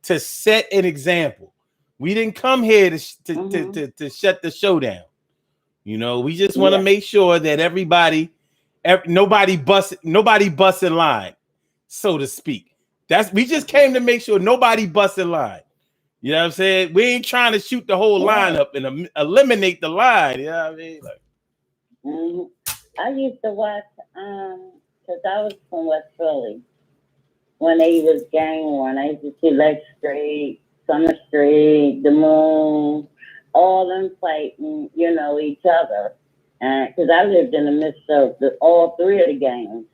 to set an example. We didn't come here to shut the show down. We just want to Yeah. make sure that nobody busts in line, so to speak. We just came to make sure nobody busts in line. You know what I'm saying? We ain't trying to shoot the whole line up and eliminate the line. You know what I mean? Like, Mm-hmm. I used to watch because I was from West Philly when they was gang war. I used to see Lex Street, Summer Street, The Moon, all them fighting, each other. And because I lived in the midst of all three of the gangs,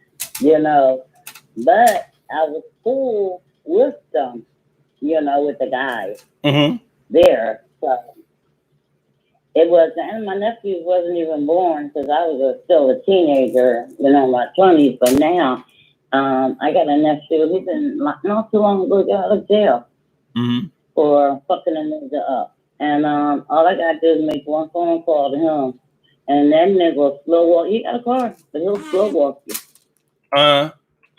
but I was cool with them, with the guys mm-hmm. there. So it was, and my nephew wasn't even born because I was still a teenager, my 20s. But now, I got a nephew. He's been not too long ago got out of jail for fucking a nigga up. And all I gotta do is make one phone call to him, and that nigga will slow walk. He got a car, but he'll slow walk you.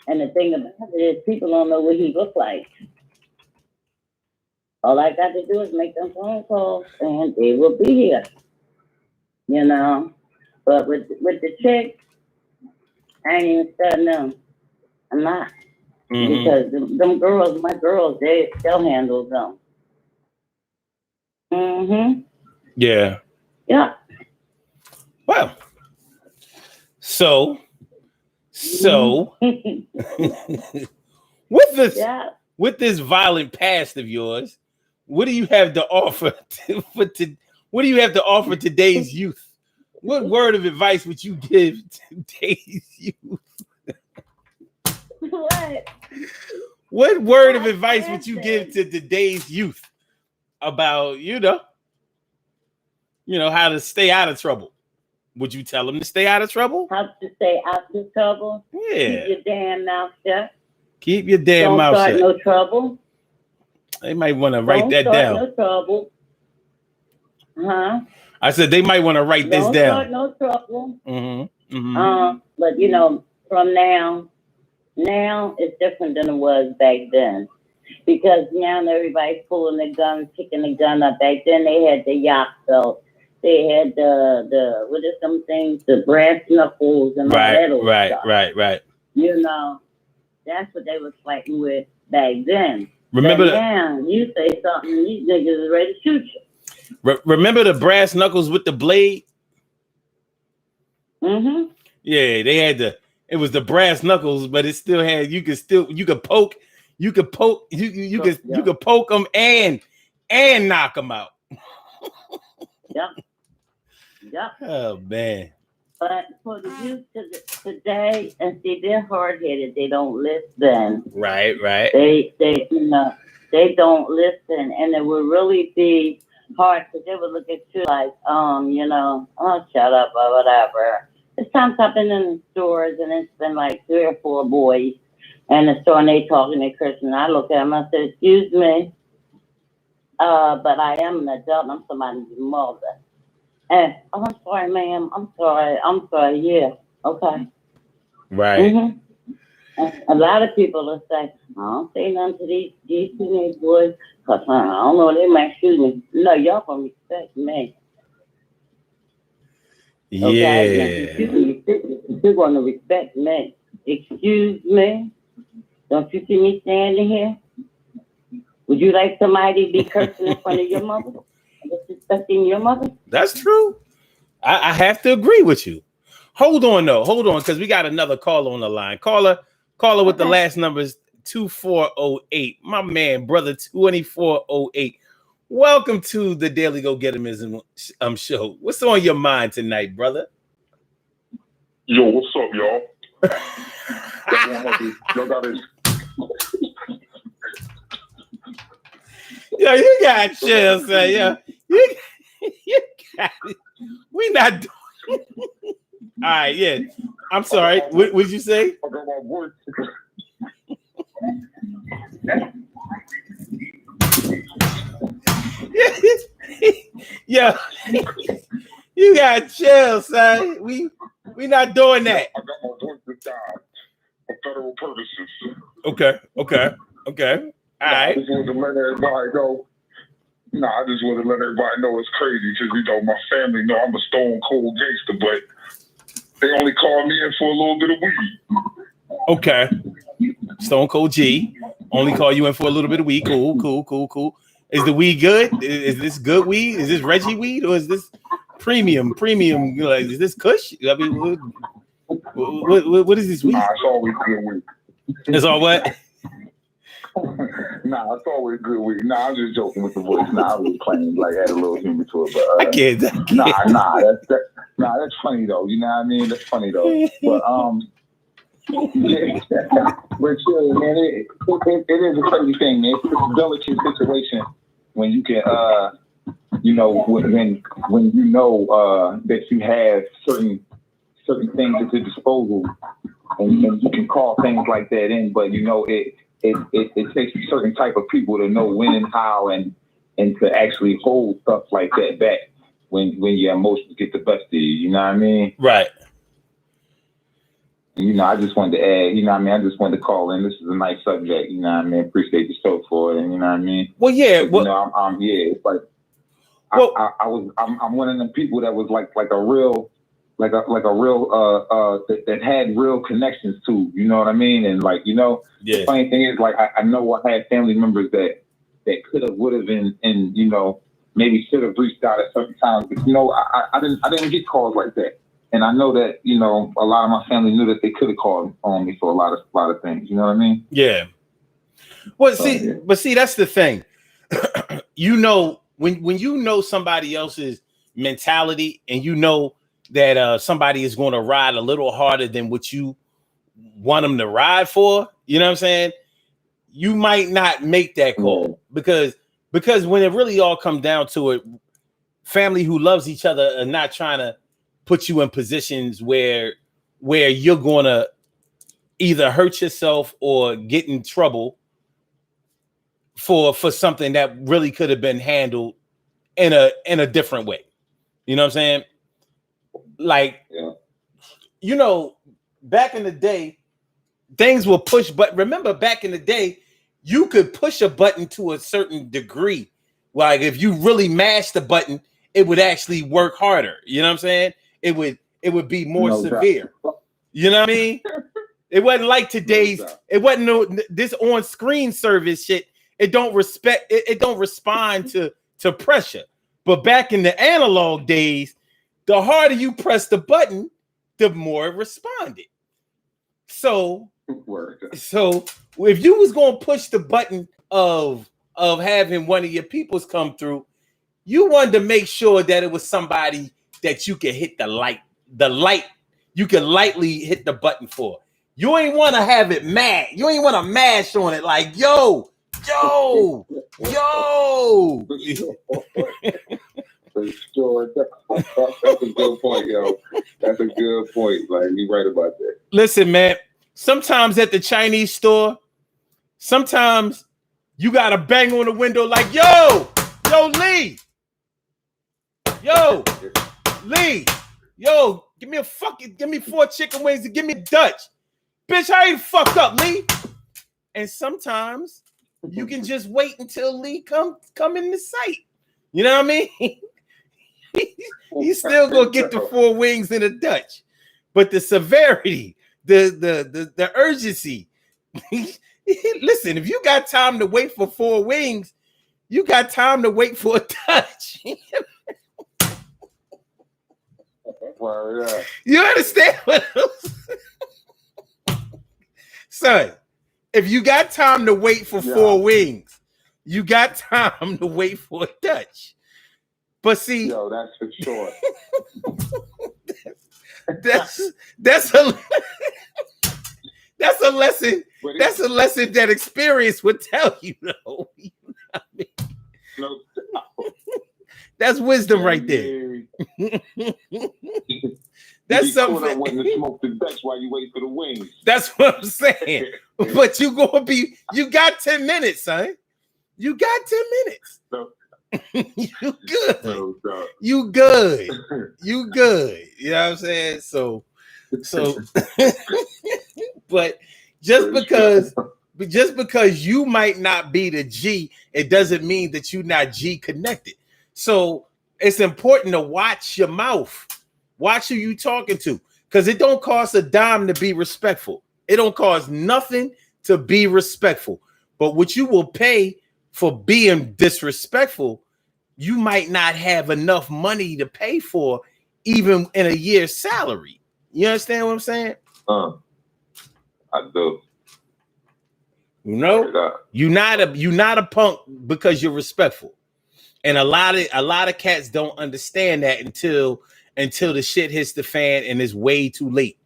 And the thing about it is, people don't know what he looked like. All I got to do is make them phone calls, and they will be here. But with the chick, I ain't even studying them. I'm not. Because them girls, my girls, they'll handle them. Mm-hmm. Yeah. Yeah. Well, so with this with this violent past of yours, what do you have to offer what do you have to offer today's youth? What word of advice would you give today's youth? What? What word of advice would you give to today's youth about, how to stay out of trouble? Would you tell them to stay out of trouble? How to stay out of trouble? Yeah. Keep your damn mouth shut. Keep your damn mouth shut. Don't start no trouble. They might want to write that down. Don't start no trouble. Huh? I said they might want to write this down. Don't start no trouble. Mm-hmm. Mm-hmm. But from now it's different than it was back then. Because now everybody's pulling the gun, picking the gun up. Back then they had the yacht belt. They had the what are some things, the brass knuckles and all that old stuff. Right. You know, that's what they was fighting with back then. Remember But now you say something, these niggas is ready to shoot you. remember the brass knuckles with the blade? Mm-hmm. Yeah, they had it was the brass knuckles, but it still had you could poke you could poke them and knock them out. Yep. Oh man. But for the youth today, and see, they're hard headed. They don't listen. Right. They they don't listen, and it would really be hard because they would look at you like, oh, shut up or whatever. It's times I've been in the stores and it's been like 3 or 4 boys in the store and they talking, they cursing. And I look at them, I said, excuse me, but I am an adult. I'm somebody's mother. And oh, I'm sorry, ma'am. I'm sorry. Yeah, okay. Right. Mm-hmm. A lot of people will say, I don't say nothing to these teenage boys because I don't know, they might shoot me. No, y'all gonna respect me. Okay? Yeah. You're gonna respect me. Excuse me? Don't you see me standing here? Would you like somebody to be cursing in front of your mother? Disrespecting your mother? That's true. I have to agree with you. Hold on, because we got another caller on the line. Caller with the last numbers 2408. My man, brother 2408. Welcome to the Daily Go Getimism show. What's on your mind tonight, brother? Yo, what's up, y'all? Y'all got it. Yeah, you got chill, son. Yeah, you got it. We not doing. All right, yeah. I'm sorry. What did you say? I got my voice. Yeah, you got chill, son. We not doing that. I got my voice to die for federal purposes. Okay. All right. I just wanted to let everybody know. I just want to let everybody know it's crazy because my family know I'm a stone cold gangster, but they only call me in for a little bit of weed. Okay. Stone Cold G. Only call you in for a little bit of weed. Cool. Is the weed good? Is this good weed? Is this Reggie weed or is this premium? Like, is this Kush? I mean, what is this weed? It's always good weed. It's all what? It's always good weed. I'm just joking with the voice. I was playing, like, had a little humor to it, but I can't. That's funny though. You know what I mean? That's funny though. But but sure, man, it is a crazy thing, man. It's a delicate situation when you can, when you know that you have certain things at your disposal, and you can call things like that in, but it takes a certain type of people to know when and how and to actually hold stuff like that back when your emotions get the best of you. You know what I mean? Right. I just wanted to add, I just wanted to call in. This is a nice subject, appreciate the show for it, and you know what I mean? Well, yeah. It's like, I'm one of them people that was like a real, that had real connections to, you know what I mean? And the funny thing is, like, I know I had family members that would have been, and, maybe should have reached out at certain times, but, I didn't get calls like that. And I know that, a lot of my family knew that they could have called on me for a lot of things. You know what I mean? Yeah. Well, see, that's the thing. When you know somebody else's mentality and you know that somebody is going to ride a little harder than what you want them to ride for, you know what I'm saying? You might not make that call because when it really all comes down to it, family who loves each other are not trying to put you in positions where you're going to either hurt yourself or get in trouble for something that really could have been handled in a different way. You know what I'm saying? Like, back in the day, things were pushed, but remember back in the day, you could push a button to a certain degree. Like if you really mashed the button, it would actually work harder. You know what I'm saying? It would be more severe. You know what I mean? It wasn't like today's. It wasn't this on screen service shit. It don't respond to pressure. But back in the analog days, the harder you press the button, the more it responded. So if you was gonna push the button of having one of your peoples come through, you wanted to make sure that it was somebody that you could hit the light you could lightly hit the button for. You ain't want to have it mad. You ain't want to mash on it like yo. For sure. That's a good point, yo. That's a good point. Like, you right about that. Listen, man. Sometimes at the Chinese store, sometimes you gotta bang on the window like, yo, Lee. Yo, Lee. Yo, give me 4 chicken wings and give me a Dutch. Bitch, I ain't fucked up, Lee. And sometimes you can just wait until Lee come in the sight. You know what I mean? He's still gonna get the 4 wings and a Dutch. But the severity, the urgency. Listen, if you got time to wait for 4 wings, you got time to wait for a Dutch. You understand what son, if you got time to wait for 4 wings, you got time to wait for a Dutch. But see, yo, that's for sure. that's a lesson. That's a lesson that experience would tell you, though. You know what I mean? That's wisdom right there. That's something. Wanting to smoke the Dutch while you wait for the wings. That's what I'm saying. But you got 10 minutes, son. You got 10 minutes. No. You good. No, you good. You good. You know what I'm saying? So but just because you might not be the G, it doesn't mean that you're not G connected. So it's important to watch your mouth. Watch who you talking to. Because it don't cost a dime to be respectful. It don't cost nothing to be respectful. But what you will pay for being disrespectful, you might not have enough money to pay for even in a year's salary. You understand what I'm saying? I do. You know, you're not a punk because you're respectful. And a lot of cats don't understand that until the shit hits the fan and it's way too late.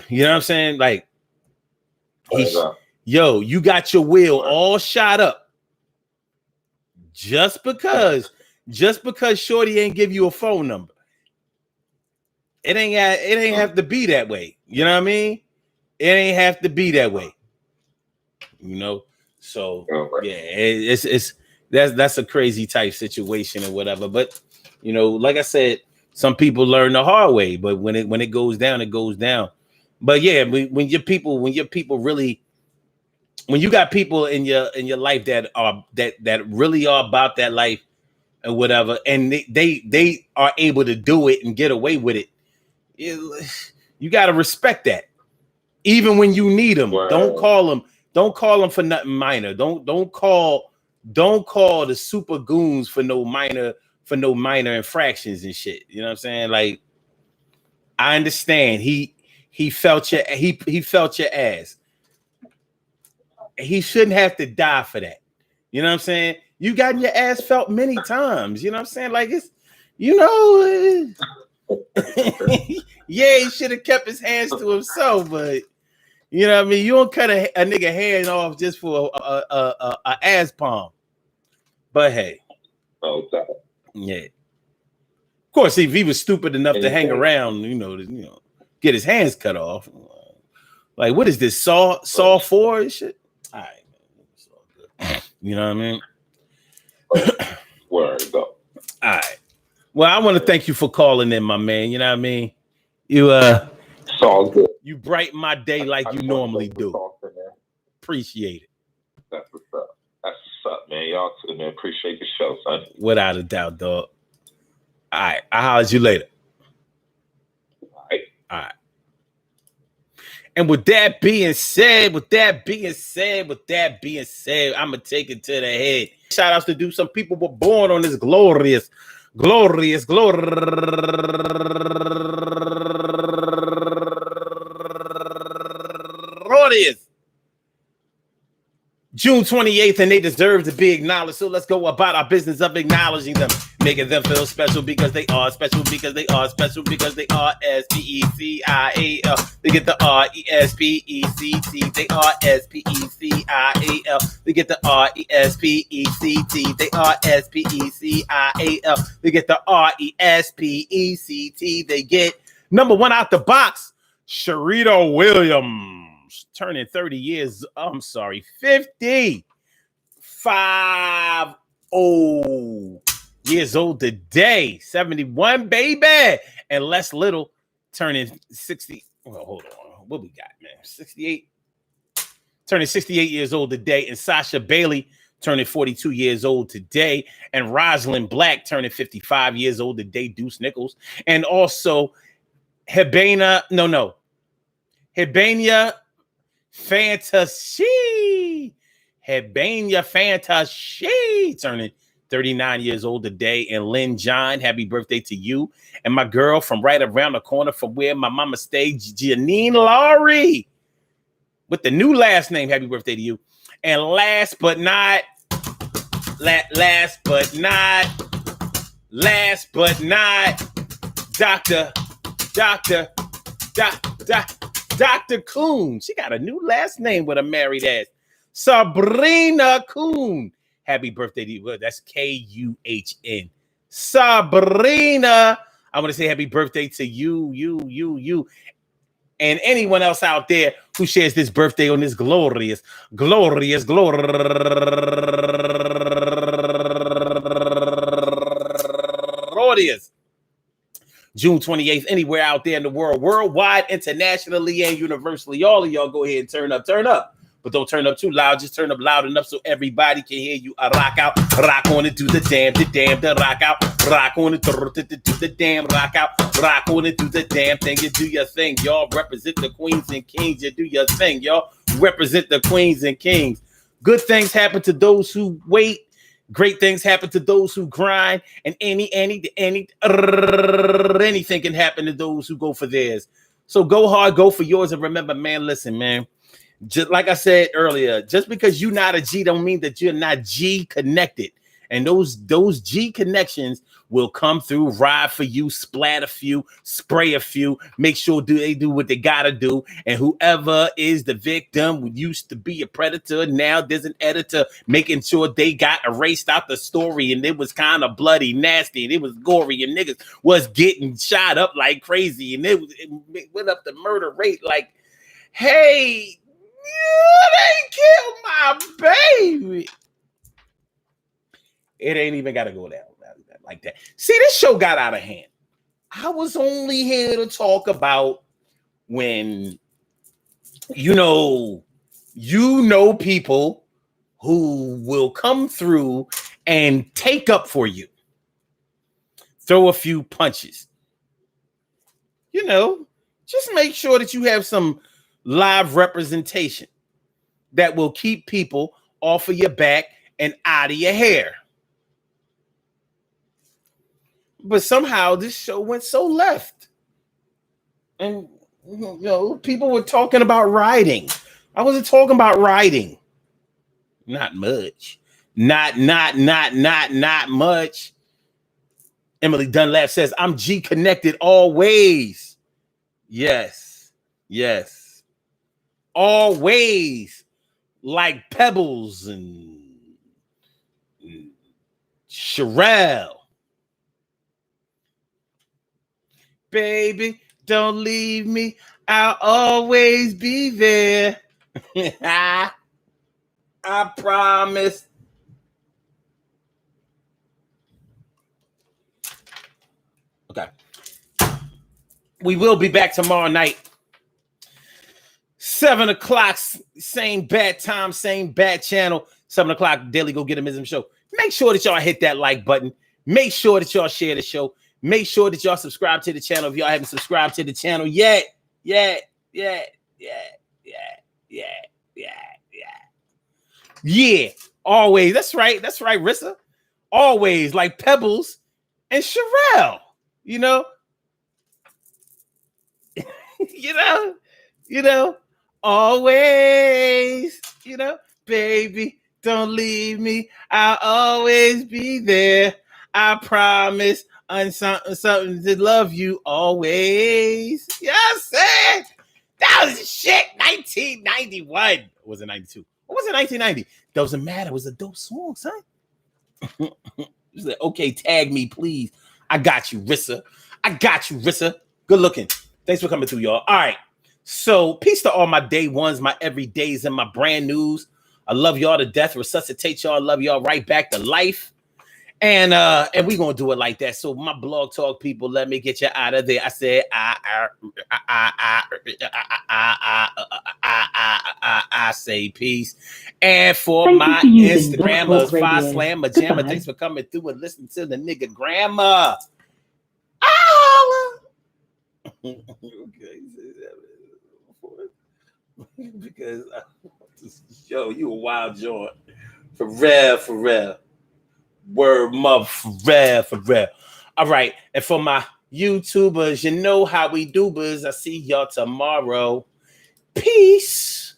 You know what I'm saying? Like, you got your wheel all shot up just because Shorty ain't give you a phone number. It ain't have to be that way. You know what I mean? It ain't have to be that way. You know? So yeah, that's a crazy type situation or whatever. But you know, like I said, some people learn the hard way, but when it goes down, it goes down. But yeah, when you got people in your life that really are about that life and whatever, and they are able to do it and get away with it, you got to respect that. Even when you need them, don't call them for nothing minor. Don't call the super goons for no minor infractions and shit. You know what I'm saying? Like, I understand he felt your ass. He shouldn't have to die for that. You know what I'm saying? You got your ass felt many times. You know what I'm saying? Like, it's, you know, yeah, he should have kept his hands to himself, but you know what I mean? You don't cut a nigga hand off just for a ass palm. But hey. Yeah. Of course, if he was stupid enough to hang around, you know, get his hands cut off. Like, what is this? Saw 4 and shit? All right, man. It's all good. You know what I mean? Word up. All right. Well, I want to thank you for calling in, my man. You know what I mean? You it's all good. You brighten my day like you normally do. Appreciate it. That's what's up. That's what's up, man. Y'all too, man. Appreciate the show, son. Without a doubt, dog. All right. I'll holler at you later. All right. And with that being said, I'ma take it to the head. Shout outs to do some people were born on this glorious June 28th, and they deserve to be acknowledged. So let's go about our business of acknowledging them, making them feel special because they are special, because they are special, because they are S-P-E-C-I-A-L. They get the R-E-S-P-E-C-T. They are S-P-E-C-I-A-L. They get the R-E-S-P-E-C-T. They are S-P-E-C-I-A-L. They get the R-E-S-P-E-C-T. They get number one out the box, Sharita Williams. Turning 50 years old today, 71, baby. And Les Little turning 60. Well, hold on. What we got, man? 68. Turning 68 years old today. And Sasha Bailey turning 42 years old today. And Rosalind Black turning 55 years old today. Deuce Nichols. And also Hebania Fantasy turning 39 years old today. And Lynn John, happy birthday to you. And my girl from right around the corner from where my mama stayed, Janine Laurie, with the new last name, happy birthday to you. And last but not Dr. Kuhn. She got a new last name with a married ass. Sabrina Kuhn. Happy birthday to you. Well, that's K-U-H-N. Sabrina. I want to say happy birthday to you. And anyone else out there who shares this birthday on this glorious. June 28th, anywhere out there in the world, worldwide, internationally, and universally. All of y'all go ahead and turn up. But don't turn up too loud. Just turn up loud enough so everybody can hear you. Rock out, rock on it, do the damn, the rock out. Rock on it, do the damn, rock out. Rock on it, do the damn thing. You do your thing, y'all. Represent the queens and kings. You do your thing, y'all. Represent the queens and kings. Good things happen to those who wait. Great things happen to those who grind, and anything can happen to those who go for theirs. So go hard, go for yours, and remember, man, listen, man, just like I said earlier, just because you're not a G don't mean that you're not G connected. And those G connections will come through, ride for you, splat a few, spray a few, make sure they do what they gotta do. And whoever is the victim used to be a predator, now there's an editor making sure they got erased out the story, and it was kind of bloody, nasty, and it was gory, and niggas was getting shot up like crazy, and it went up the murder rate like, hey, they killed my baby. It ain't even got to go down like that. See, this show got out of hand. I was only here to talk about when, you know people who will come through and take up for you. Throw a few punches. Just make sure that you have some live representation that will keep people off of your back and out of your hair. But somehow this show went so left. And, people were talking about riding. I wasn't talking about riding. Not much. Not much. Emily Dunlap says, I'm G connected always. Yes. Always. Like Pebbles and Sherelle. Baby, don't leave me. I'll always be there. I promise. Okay. We will be back tomorrow night. 7 o'clock, same bad time, same bad channel. 7 o'clock, Daily Go Get Mism Show. Make sure that y'all hit that like button. Make sure that y'all share the show. Make sure that y'all subscribe to the channel if y'all haven't subscribed to the channel yet. Yeah, always. That's right, Rissa. Always like Pebbles and Sherelle. You know, you know, always, baby, don't leave me. I'll always be there. I promise on something to love you always. Yes, sir. That was shit. 1991. Or was it 92? Or was it 1990? Doesn't matter. It was a dope song, son. She said, okay, tag me, please. I got you, Rissa. Good looking. Thanks for coming through, y'all. All right. So, peace to all my day ones, my everydays, and my brand news. I love y'all to death. Resuscitate y'all. Love y'all right back to life. And we gonna do it like that. So my blog talk people, let me get you out of there. I said I say peace. And for my Instagrammers, Five Slam Majamma, thanks for coming through and listening to the nigga grandma. Okay. Because yo, you a wild joint. For real. Word mother, for real. All right. And for my YouTubers, you know how we do, buzz. I see y'all tomorrow. Peace.